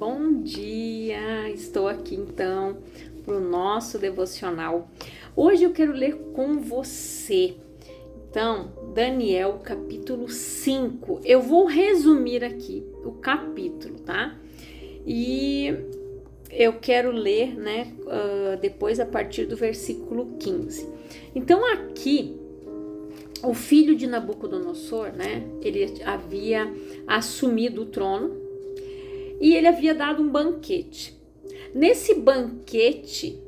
Bom dia! Estou aqui então para o nosso devocional. Hoje eu quero ler com você. Então, Daniel capítulo 5. Eu vou resumir aqui o capítulo, tá? E eu quero ler, depois a partir do versículo 15. Então aqui, o filho de Nabucodonosor, ele havia assumido o trono e ele havia dado um banquete. Nesse banquete,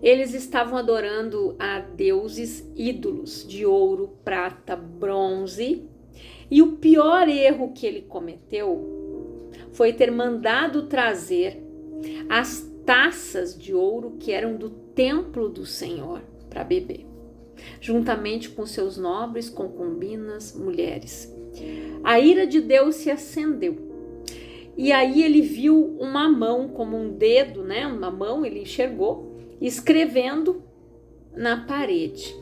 eles estavam adorando a deuses ídolos de ouro, prata, bronze. E o pior erro que ele cometeu foi ter mandado trazer as taças de ouro que eram do templo do Senhor para beber, juntamente com seus nobres, concubinas, mulheres. A ira de Deus se acendeu. E aí ele viu uma mão, como um dedo, uma mão, ele enxergou, escrevendo na parede.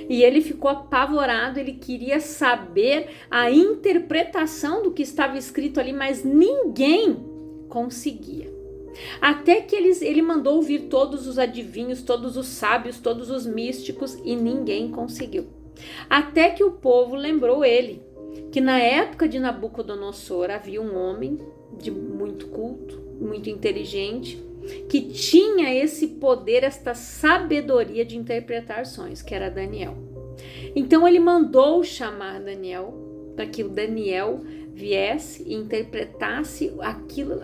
E ele ficou apavorado, ele queria saber a interpretação do que estava escrito ali, mas ninguém conseguia. Até que ele mandou ouvir todos os adivinhos, todos os sábios, todos os místicos, e ninguém conseguiu. Até que o povo lembrou ele, que na época de Nabucodonosor havia um homem de muito culto, muito inteligente, que tinha esse poder, esta sabedoria de interpretar sonhos, que era Daniel. Então ele mandou chamar Daniel, para que o Daniel viesse e interpretasse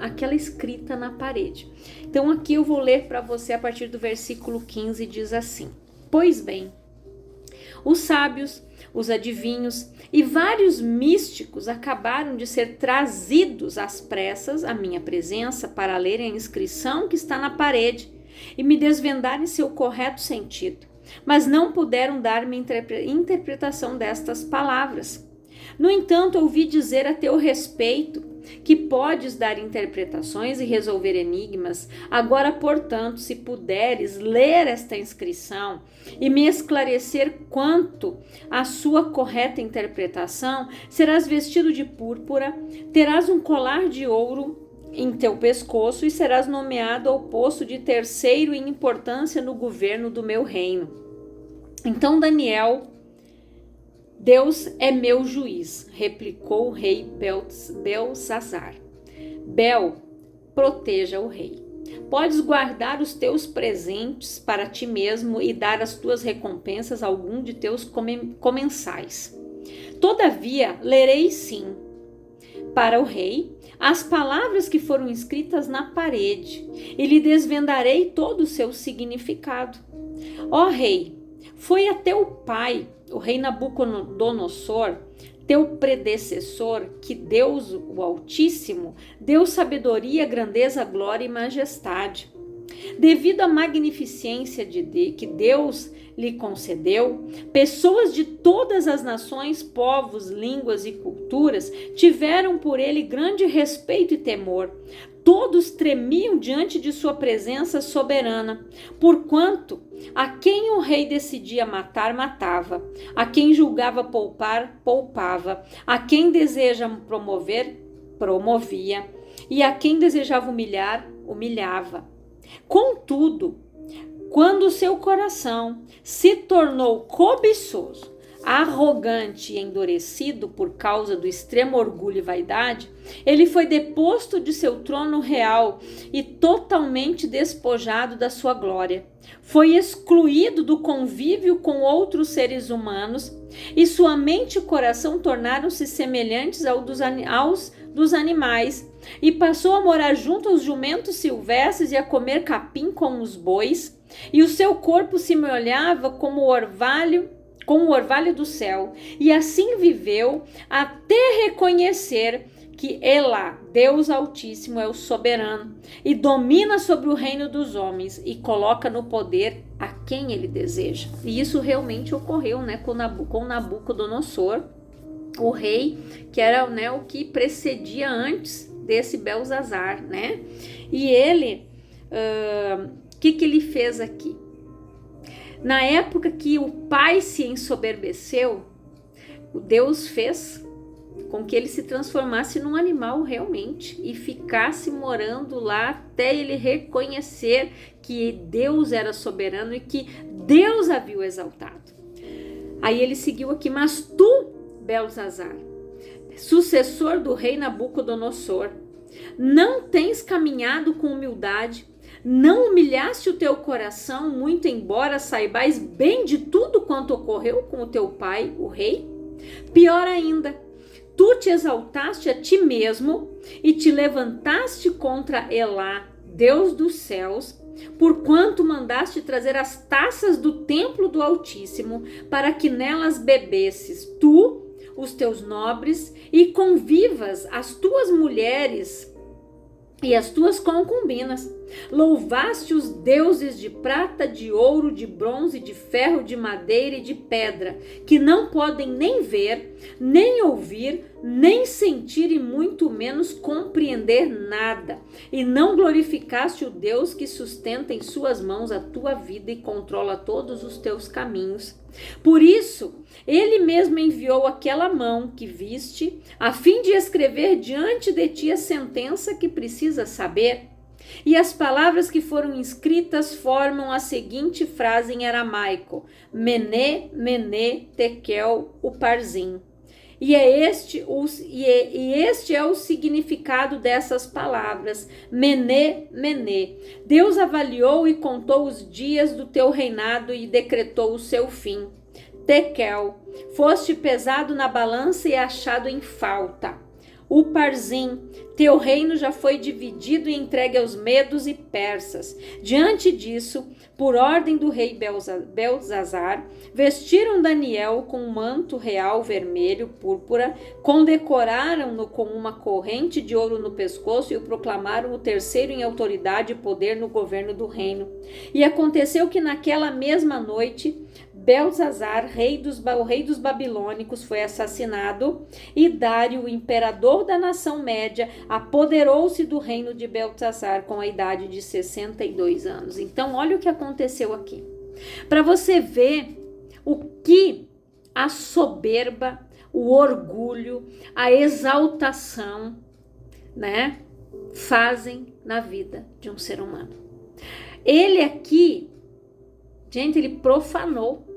aquela escrita na parede. Então aqui eu vou ler para você a partir do versículo 15, diz assim: Pois bem, os sábios, os adivinhos e vários místicos acabaram de ser trazidos às pressas à minha presença para lerem a inscrição que está na parede e me desvendarem seu correto sentido, mas não puderam dar-me interpretação destas palavras. No entanto, ouvi dizer a teu respeito que podes dar interpretações e resolver enigmas. Agora, portanto, se puderes ler esta inscrição e me esclarecer quanto à sua correta interpretação, serás vestido de púrpura, terás um colar de ouro em teu pescoço e serás nomeado ao posto de terceiro em importância no governo do meu reino. Então Daniel: Deus é meu juiz, replicou o rei Belzazar. Bel, proteja o rei. Podes guardar os teus presentes para ti mesmo e dar as tuas recompensas a algum de teus comensais. Todavia, lerei sim para o rei as palavras que foram escritas na parede e lhe desvendarei todo o seu significado. Ó rei, foi a teu pai, o rei Nabucodonosor, teu predecessor, que Deus, o Altíssimo, deu sabedoria, grandeza, glória e majestade. Devido à magnificência que Deus lhe concedeu, pessoas de todas as nações, povos, línguas e culturas tiveram por ele grande respeito e temor. Todos tremiam diante de sua presença soberana, porquanto a quem o rei decidia matar, matava, a quem julgava poupar, poupava, a quem deseja promover, promovia, e a quem desejava humilhar, humilhava. Contudo, quando seu coração se tornou cobiçoso, arrogante e endurecido por causa do extremo orgulho e vaidade, ele foi deposto de seu trono real e totalmente despojado da sua glória. Foi excluído do convívio com outros seres humanos e sua mente e coração tornaram-se semelhantes aos dos animais e passou a morar junto aos jumentos silvestres e a comer capim com os bois, e o seu corpo se molhava como o orvalho do céu, e assim viveu até reconhecer que Elá, Deus Altíssimo, é o soberano e domina sobre o reino dos homens e coloca no poder a quem ele deseja. E isso realmente ocorreu, com Nabucodonosor, o rei que era o que precedia antes desse Belzazar, E ele, o que ele fez aqui? Na época que o pai se ensoberbeceu, Deus fez com que ele se transformasse num animal realmente e ficasse morando lá até ele reconhecer que Deus era soberano e que Deus havia o exaltado. Aí ele seguiu aqui: mas tu, Belzazar, sucessor do rei Nabucodonosor, não tens caminhado com humildade, não humilhaste o teu coração, muito embora saibais bem de tudo quanto ocorreu com o teu pai, o rei? Pior ainda, tu te exaltaste a ti mesmo e te levantaste contra Elá, Deus dos céus, porquanto mandaste trazer as taças do templo do Altíssimo, para que nelas bebesses tu, os teus nobres, e convivas as tuas mulheres e as tuas concubinas. Louvaste os deuses de prata, de ouro, de bronze, de ferro, de madeira e de pedra, que não podem nem ver, nem ouvir, nem sentir e muito menos compreender nada. E não glorificaste o Deus que sustenta em suas mãos a tua vida e controla todos os teus caminhos. Por isso, ele mesmo enviou aquela mão que viste, a fim de escrever diante de ti a sentença que precisas saber. E as palavras que foram escritas formam a seguinte frase em aramaico: Mené, Mené, Tekel, Uparzim. E este é o significado dessas palavras: Mené, Mené. Deus avaliou e contou os dias do teu reinado e decretou o seu fim. Tekel, foste pesado na balança e achado em falta. Uparzim, teu reino já foi dividido e entregue aos medos e persas. Diante disso, por ordem do rei Belzazar, vestiram Daniel com um manto real vermelho, púrpura, condecoraram-no com uma corrente de ouro no pescoço e o proclamaram o terceiro em autoridade e poder no governo do reino. E aconteceu que naquela mesma noite, Belzazar, o rei dos babilônicos, foi assassinado e Dário, o imperador da nação média, apoderou-se do reino de Belzazar com a idade de 62 anos. Então, olha o que aconteceu aqui. Para você ver o que a soberba, o orgulho, a exaltação, né, fazem na vida de um ser humano. Ele aqui, gente, ele profanou.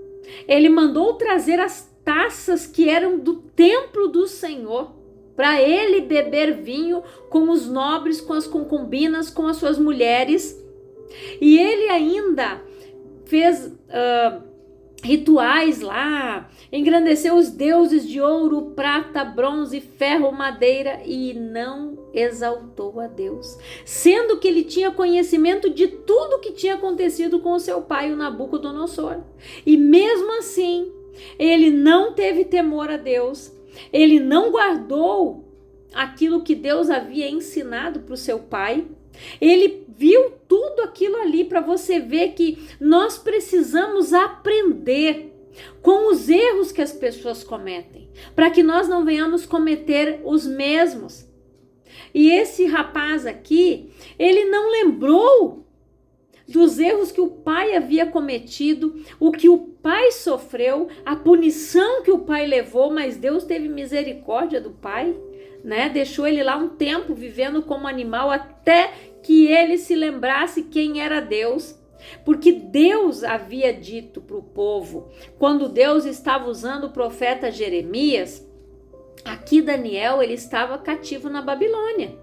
Ele mandou trazer as taças que eram do templo do Senhor, para ele beber vinho com os nobres, com as concubinas, com as suas mulheres. E ele ainda fez rituais lá, engrandeceu os deuses de ouro, prata, bronze, ferro, madeira e não exaltou a Deus, sendo que ele tinha conhecimento de tudo que tinha acontecido com o seu pai, o Nabucodonosor. E mesmo assim, ele não teve temor a Deus, ele não guardou aquilo que Deus havia ensinado para o seu pai. Ele viu tudo aquilo ali, para você ver que nós precisamos aprender com os erros que as pessoas cometem, para que nós não venhamos cometer os mesmos. E esse rapaz aqui, ele não lembrou dos erros que o pai havia cometido, o que o pai sofreu, a punição que o pai levou, mas Deus teve misericórdia do pai, né? Deixou ele lá um tempo vivendo como animal até que ele se lembrasse quem era Deus. Porque Deus havia dito para o povo, quando Deus estava usando o profeta Jeremias, aqui Daniel, ele estava cativo na Babilônia.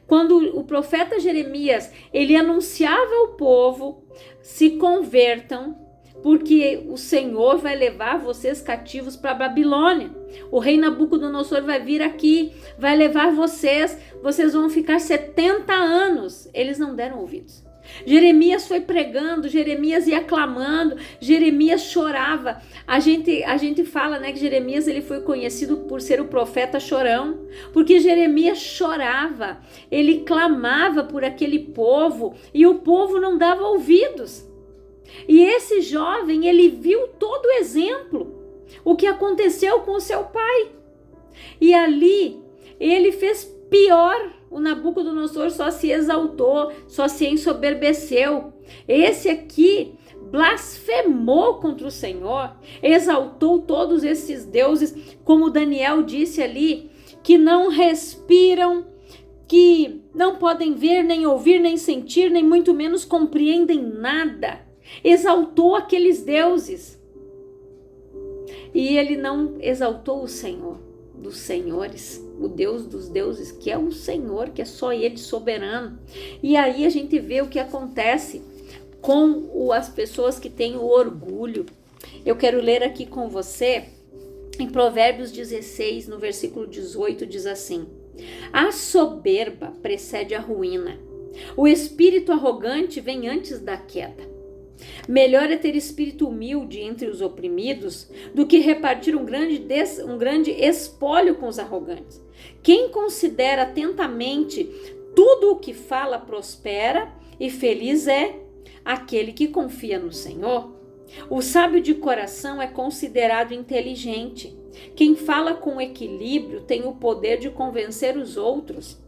Quando o profeta Jeremias, ele anunciava ao povo: se convertam, porque o Senhor vai levar vocês cativos para a Babilônia. O rei Nabucodonosor vai vir aqui, vai levar vocês vão ficar 70 anos. Eles não deram ouvidos. Jeremias foi pregando, Jeremias ia clamando, Jeremias chorava. A gente fala, né, que Jeremias ele foi conhecido por ser o profeta chorão, porque Jeremias chorava, ele clamava por aquele povo e o povo não dava ouvidos. E esse jovem, ele viu todo o exemplo, o que aconteceu com o seu pai. E ali, ele fez pior. O Nabucodonosor só se exaltou, só se ensoberbeceu. Esse aqui, blasfemou contra o Senhor, exaltou todos esses deuses, como Daniel disse ali, que não respiram, que não podem ver, nem ouvir, nem sentir, nem muito menos compreendem nada. Exaltou aqueles deuses. E ele não exaltou o Senhor dos senhores, o Deus dos deuses, que é o Senhor, que é só Ele soberano. E aí a gente vê o que acontece com as pessoas que têm o orgulho. Eu quero ler aqui com você, em Provérbios 16, no versículo 18, diz assim: a soberba precede a ruína, o espírito arrogante vem antes da queda. Melhor é ter espírito humilde entre os oprimidos do que repartir um grande espólio com os arrogantes. Quem considera atentamente tudo o que fala prospera, e feliz é aquele que confia no Senhor. O sábio de coração é considerado inteligente. Quem fala com equilíbrio tem o poder de convencer os outros.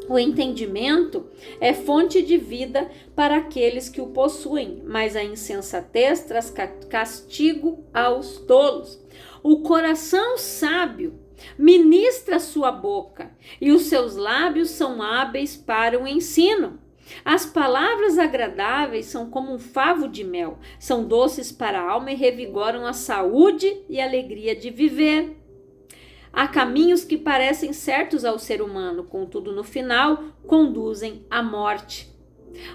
O entendimento é fonte de vida para aqueles que o possuem, mas a insensatez traz castigo aos tolos. O coração sábio ministra sua boca, e os seus lábios são hábeis para o ensino. As palavras agradáveis são como um favo de mel, são doces para a alma e revigoram a saúde e a alegria de viver. Há caminhos que parecem certos ao ser humano, contudo, no final, conduzem à morte.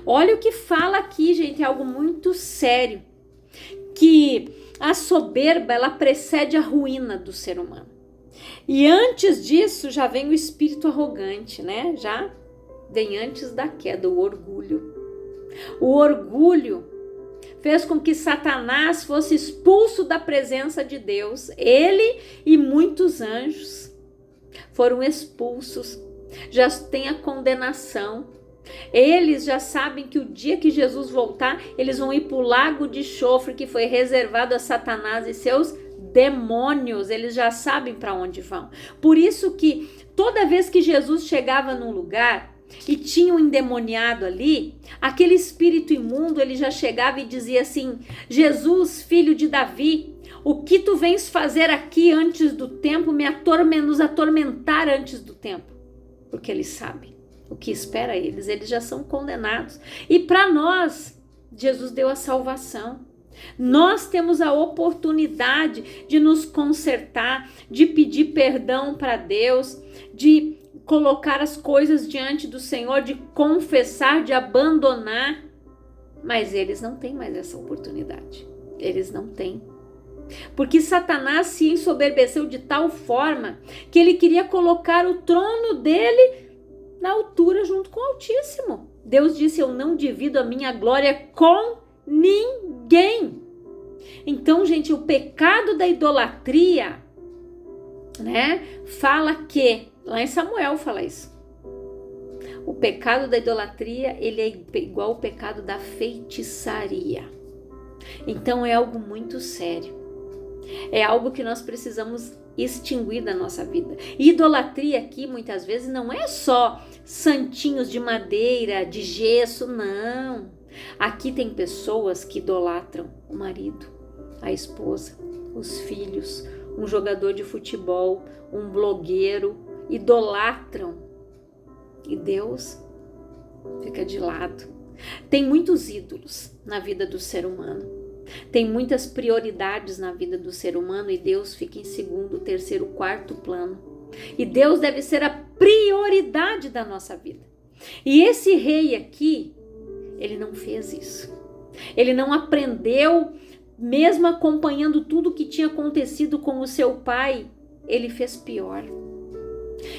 Olha o que fala aqui, gente, é algo muito sério. Que a soberba, ela precede a ruína do ser humano. E antes disso, já vem o espírito arrogante, né? Já vem antes da queda, o orgulho. O orgulho fez com que Satanás fosse expulso da presença de Deus. Ele e muitos anjos foram expulsos. Já tem a condenação. Eles já sabem que o dia que Jesus voltar, eles vão ir para o lago de enxofre que foi reservado a Satanás e seus demônios. Eles já sabem para onde vão. Por isso que toda vez que Jesus chegava num lugar e tinha um endemoniado ali, aquele espírito imundo, ele já chegava e dizia assim: Jesus, filho de Davi, o que tu vens fazer aqui antes do tempo, nos atormentar antes do tempo? Porque eles sabem o que espera eles já são condenados. E para nós, Jesus deu a salvação. Nós temos a oportunidade de nos consertar, de pedir perdão para Deus, de colocar as coisas diante do Senhor, de confessar, de abandonar. Mas eles não têm mais essa oportunidade. Eles não têm. Porque Satanás se ensoberbeceu de tal forma que ele queria colocar o trono dele na altura junto com o Altíssimo. Deus disse: eu não divido a minha glória com ninguém. Então, gente, o pecado da idolatria, né, fala que, lá em Samuel fala isso, o pecado da idolatria, ele é igual ao pecado da feitiçaria. Então é algo muito sério. É algo que nós precisamos extinguir da nossa vida. E idolatria aqui, muitas vezes, não é só santinhos de madeira, de gesso, não. Aqui tem pessoas que idolatram o marido, a esposa, os filhos, um jogador de futebol, um blogueiro, idolatram. E Deus fica de lado. Tem muitos ídolos na vida do ser humano. Tem muitas prioridades na vida do ser humano e Deus fica em segundo, terceiro, quarto plano. E Deus deve ser a prioridade da nossa vida. E esse rei aqui, ele não fez isso. Ele não aprendeu, mesmo acompanhando tudo que tinha acontecido com o seu pai, ele fez pior.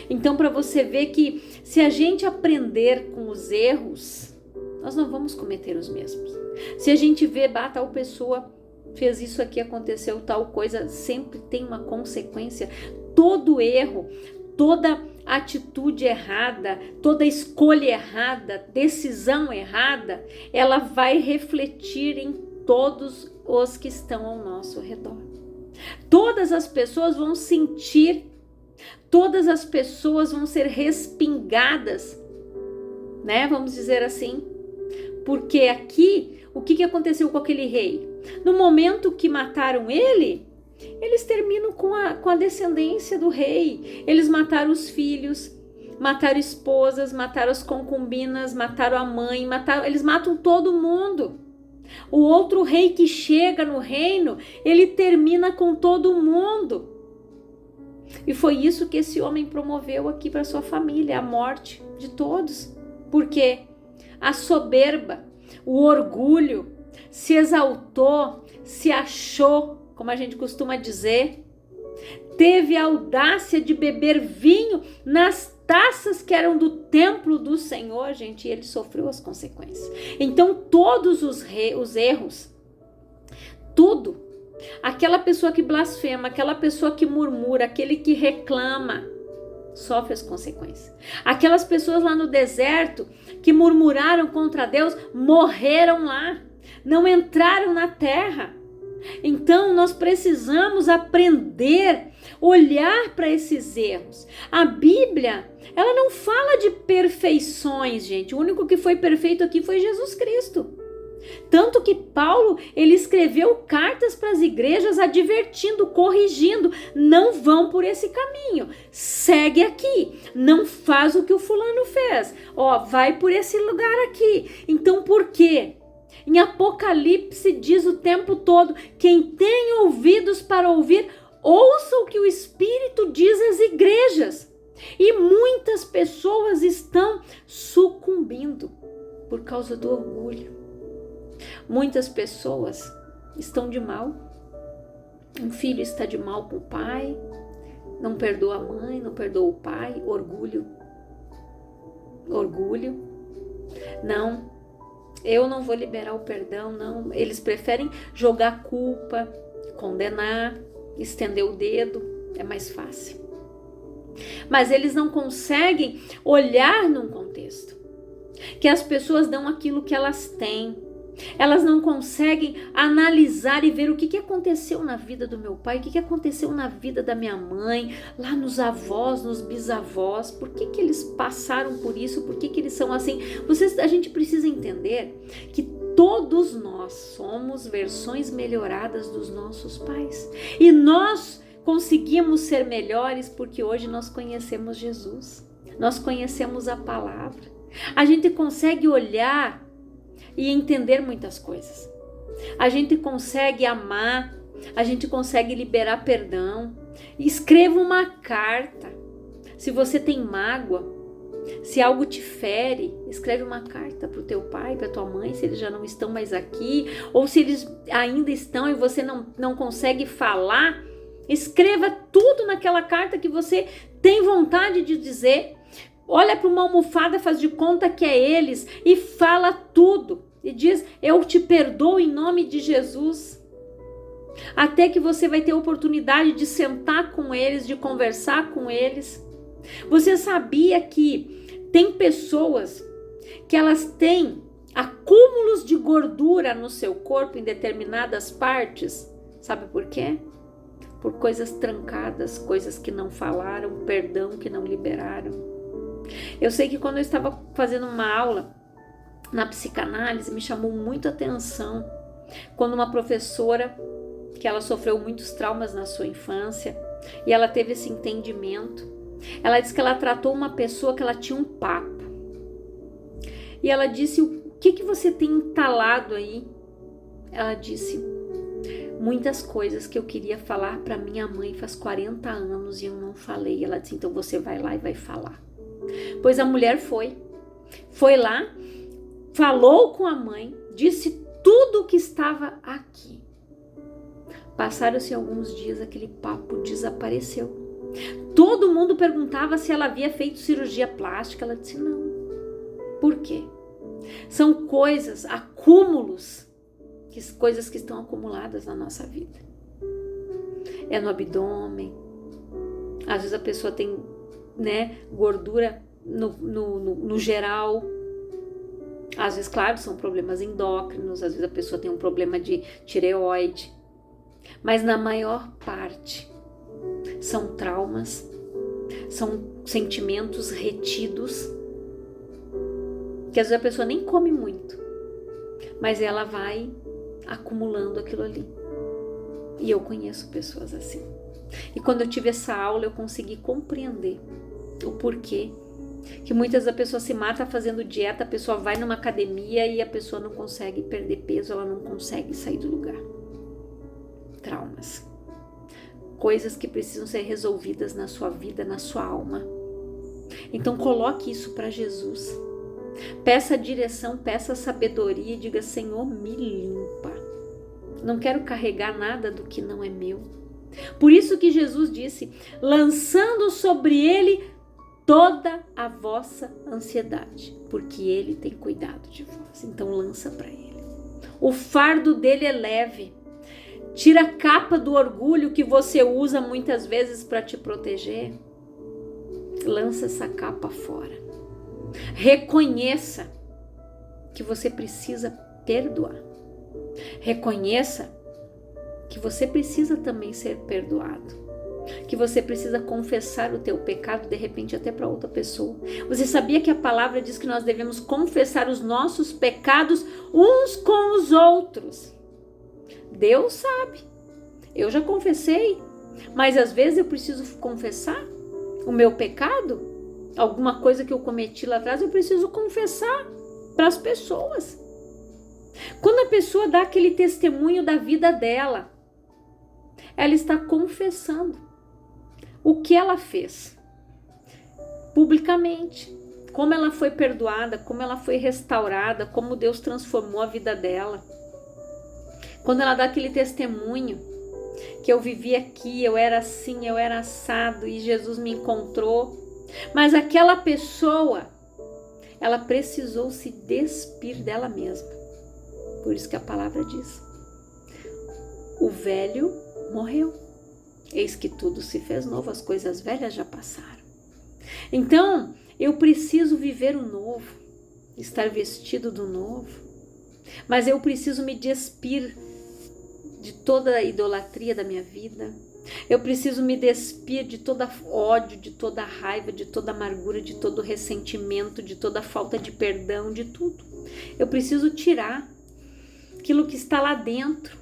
Então, para você ver que se a gente aprender com os erros, nós não vamos cometer os mesmos. Se a gente vê, tal pessoa fez isso aqui, aconteceu tal coisa, sempre tem uma consequência. Todo erro, toda atitude errada, toda escolha errada, decisão errada, ela vai refletir em todos os que estão ao nosso redor. Todas as pessoas vão sentir, todas as pessoas vão ser respingadas, né? Vamos dizer assim, Porque aqui, o que aconteceu com aquele rei? No momento que mataram ele, eles terminam com a descendência do rei. Eles mataram os filhos, mataram esposas, mataram as concubinas, mataram a mãe, eles matam todo mundo. O outro rei que chega no reino, ele termina com todo mundo. E foi isso que esse homem promoveu aqui para sua família, a morte de todos. Por quê? A soberba, o orgulho, se exaltou, se achou, como a gente costuma dizer, teve a audácia de beber vinho nas taças que eram do templo do Senhor, gente, e ele sofreu as consequências. Então, todos os erros, tudo, aquela pessoa que blasfema, aquela pessoa que murmura, aquele que reclama, sofre as consequências. Aquelas pessoas lá no deserto que murmuraram contra Deus, morreram lá, não entraram na terra. Então, nós precisamos aprender, olhar para esses erros. A Bíblia, ela não fala de perfeições, gente. O único que foi perfeito aqui foi Jesus Cristo. Tanto que Paulo, ele escreveu cartas para as igrejas advertindo, corrigindo, não vão por esse caminho, segue aqui, não faz o que o fulano fez, vai por esse lugar aqui. Então, por quê? Em Apocalipse diz o tempo todo, quem tem ouvidos para ouvir, ouça o que o Espírito diz às igrejas. E muitas pessoas estão sucumbindo por causa do orgulho. Muitas pessoas estão de mal. Um filho está de mal com o pai, não perdoa a mãe, não perdoa o pai, orgulho. Orgulho. Não, eu não vou liberar o perdão, não. Eles preferem jogar culpa, condenar, estender o dedo, é mais fácil. Mas eles não conseguem olhar num contexto, que as pessoas dão aquilo que elas têm. Elas não conseguem analisar e ver o que aconteceu na vida do meu pai, o que aconteceu na vida da minha mãe, lá nos avós, nos bisavós, por que eles passaram por isso, por que eles são assim. A gente precisa entender que todos nós somos versões melhoradas dos nossos pais. E nós conseguimos ser melhores porque hoje nós conhecemos Jesus, nós conhecemos a palavra. A gente consegue olhar e entender muitas coisas. A gente consegue amar, a gente consegue liberar perdão. Escreva uma carta. Se você tem mágoa, se algo te fere, escreve uma carta para o teu pai, para tua mãe, se eles já não estão mais aqui, ou se eles ainda estão e você não consegue falar, escreva tudo naquela carta que você tem vontade de dizer. Olha para uma almofada, faz de conta que é eles e fala tudo. E diz, eu te perdoo em nome de Jesus. Até que você vai ter a oportunidade de sentar com eles, de conversar com eles. Você sabia que tem pessoas que elas têm acúmulos de gordura no seu corpo em determinadas partes? Sabe por quê? Por coisas trancadas, coisas que não falaram, perdão que não liberaram. Eu sei que quando eu estava fazendo uma aula na psicanálise, me chamou muito a atenção quando uma professora, que ela sofreu muitos traumas na sua infância, e ela teve esse entendimento, ela disse que ela tratou uma pessoa que ela tinha um papo, e ela disse, o que você tem entalado aí? Ela disse, muitas coisas que eu queria falar para minha mãe faz 40 anos e eu não falei. Ela disse, então você vai lá e vai falar. Pois a mulher foi lá, falou com a mãe, disse tudo o que estava aqui. Passaram-se alguns dias, aquele papo desapareceu. Todo mundo perguntava se ela havia feito cirurgia plástica. Ela disse não. Por quê? São coisas, acúmulos, coisas que estão acumuladas na nossa vida. É no abdômen. Às vezes a pessoa tem, gordura no geral. Às vezes, claro, são problemas endócrinos, às vezes a pessoa tem um problema de tireoide, mas na maior parte são traumas, são sentimentos retidos, que às vezes a pessoa nem come muito, mas ela vai acumulando aquilo ali. E eu conheço pessoas assim. E quando eu tive essa aula, eu consegui compreender o porquê que muitas da pessoa se mata fazendo dieta, a pessoa vai numa academia e a pessoa não consegue perder peso, ela não consegue sair do lugar. Traumas. Coisas que precisam ser resolvidas na sua vida, na sua alma. Então coloque isso para Jesus. Peça direção, peça sabedoria e diga: Senhor, me limpa. Não quero carregar nada do que não é meu. Por isso que Jesus disse: lançando sobre ele toda a vossa ansiedade, porque ele tem cuidado de vós. Então lança para ele. O fardo dele é leve. Tira a capa do orgulho que você usa muitas vezes para te proteger. Lança essa capa fora. Reconheça que você precisa perdoar. Reconheça que você precisa também ser perdoado. Que você precisa confessar o teu pecado, de repente até para outra pessoa. Você sabia que a palavra diz que nós devemos confessar os nossos pecados uns com os outros? Deus sabe. Eu já confessei, mas às vezes eu preciso confessar o meu pecado, alguma coisa que eu cometi lá atrás, eu preciso confessar para as pessoas. Quando a pessoa dá aquele testemunho da vida dela, ela está confessando o que ela fez publicamente, como ela foi perdoada, como ela foi restaurada, como Deus transformou a vida dela. Quando ela dá aquele testemunho que eu vivi aqui, eu era assim, eu era assado e Jesus me encontrou. Mas aquela pessoa, ela precisou se despir dela mesma. Por isso que a palavra diz: o velho morreu. Eis que tudo se fez novo, as coisas velhas já passaram. Então, eu preciso viver o novo, estar vestido do novo. Mas eu preciso me despir de toda a idolatria da minha vida. Eu preciso me despir de todo ódio, de toda raiva, de toda amargura, de todo ressentimento, de toda falta de perdão, de tudo. Eu preciso tirar aquilo que está lá dentro,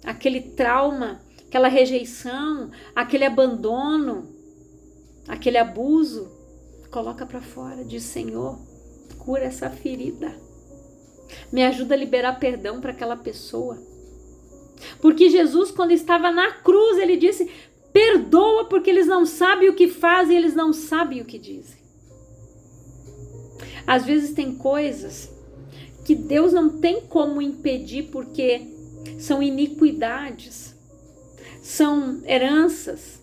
aquele trauma, aquela rejeição, aquele abandono, aquele abuso. Coloca para fora, diz: Senhor, cura essa ferida. Me ajuda a liberar perdão para aquela pessoa. Porque Jesus, quando estava na cruz, ele disse: perdoa, porque eles não sabem o que fazem, eles não sabem o que dizem. Às vezes tem coisas que Deus não tem como impedir, porque são iniquidades, são heranças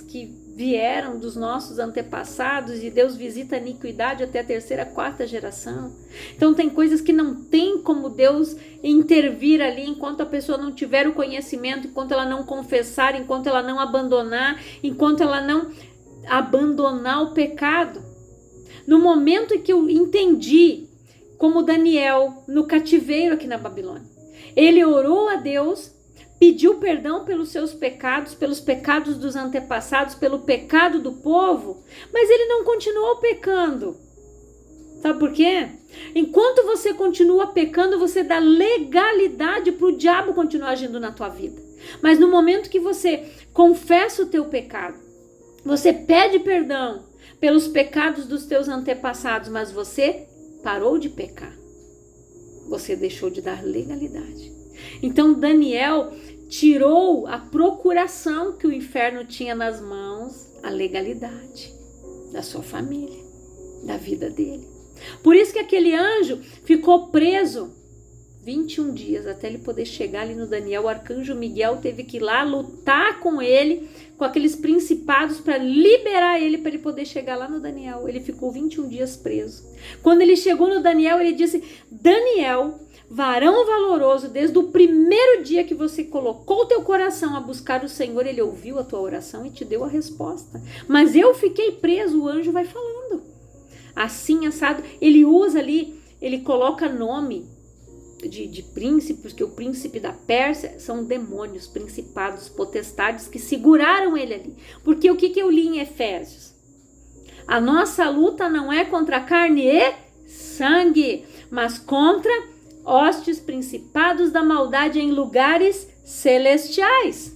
que vieram dos nossos antepassados, e Deus visita a iniquidade até a terceira, quarta geração. Então tem coisas que não tem como Deus intervir ali enquanto a pessoa não tiver o conhecimento, enquanto ela não confessar, enquanto ela não abandonar, enquanto ela não abandonar o pecado. No momento em que eu entendi, como Daniel no cativeiro aqui na Babilônia, ele orou a Deus, pediu perdão pelos seus pecados, pelos pecados dos antepassados, pelo pecado do povo, mas ele não continuou pecando. Sabe por quê? Enquanto você continua pecando, você dá legalidade para o diabo continuar agindo na tua vida. Mas no momento que você confessa o teu pecado, você pede perdão pelos pecados dos teus antepassados, mas você parou de pecar, você deixou de dar legalidade. Então Daniel tirou a procuração que o inferno tinha nas mãos, a legalidade da sua família, da vida dele. Por isso que aquele anjo ficou preso 21 dias até ele poder chegar ali no Daniel. O arcanjo Miguel teve que ir lá lutar com ele, com aqueles principados, para liberar ele, para ele poder chegar lá no Daniel. Ele ficou 21 dias preso. Quando ele chegou no Daniel, ele disse: Daniel, varão valoroso, desde o primeiro dia que você colocou o teu coração a buscar o Senhor, ele ouviu a tua oração e te deu a resposta. Mas eu fiquei preso. O anjo vai falando assim, assado. Ele usa ali, ele coloca nome de príncipes, que o príncipe da Pérsia são demônios, principados, potestades que seguraram ele ali. Porque o que eu li em Efésios? A nossa luta não é contra carne e sangue, mas contra hostes principados da maldade em lugares celestiais.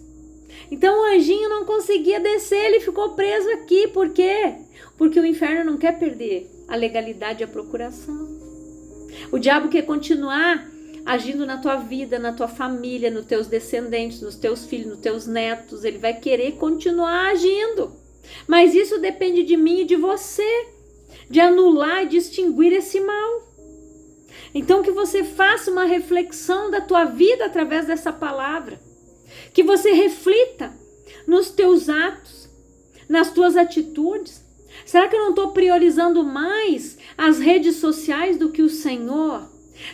Então o anjinho não conseguia descer, ele ficou preso aqui. Por quê? Porque o inferno não quer perder a legalidade e a procuração. O diabo quer continuar agindo na tua vida, na tua família, nos teus descendentes, nos teus filhos, nos teus netos. Ele vai querer continuar agindo. Mas isso depende de mim e de você, de anular e de extinguir esse mal. Então que você faça uma reflexão da tua vida através dessa palavra. Que você reflita nos teus atos, nas tuas atitudes. Será que eu não estou priorizando mais as redes sociais do que o Senhor?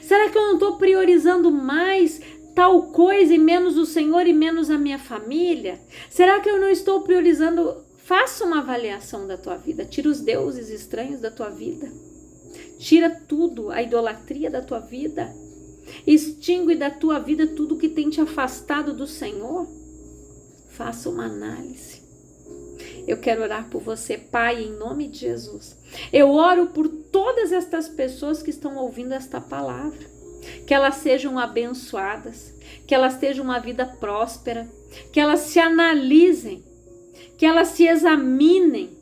Será que eu não estou priorizando mais tal coisa e menos o Senhor e menos a minha família? Será que eu não estou priorizando? Faça uma avaliação da tua vida. Tira os deuses estranhos da tua vida. Tira tudo, a idolatria da tua vida. Extingue da tua vida tudo que tem te afastado do Senhor. Faça uma análise. Eu quero orar por você, Pai, em nome de Jesus. Eu oro por todas estas pessoas que estão ouvindo esta palavra. Que elas sejam abençoadas, que elas tenham uma vida próspera, que elas se analisem, que elas se examinem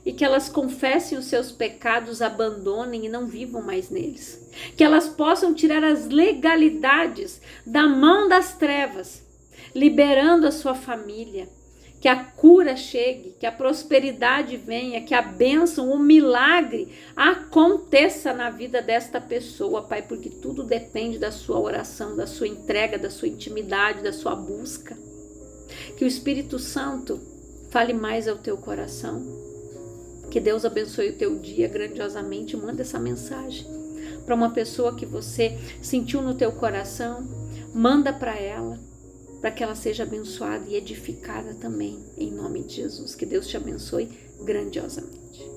e que elas confessem os seus pecados, abandonem e não vivam mais neles. Que elas possam tirar as legalidades da mão das trevas, liberando a sua família. Que a cura chegue, que a prosperidade venha, que a bênção, o milagre aconteça na vida desta pessoa, Pai, porque tudo depende da sua oração, da sua entrega, da sua intimidade, da sua busca. Que o Espírito Santo fale mais ao teu coração. Que Deus abençoe o teu dia grandiosamente. Manda essa mensagem para uma pessoa que você sentiu no teu coração. Manda para ela, para que ela seja abençoada e edificada também, em nome de Jesus. Que Deus te abençoe grandiosamente.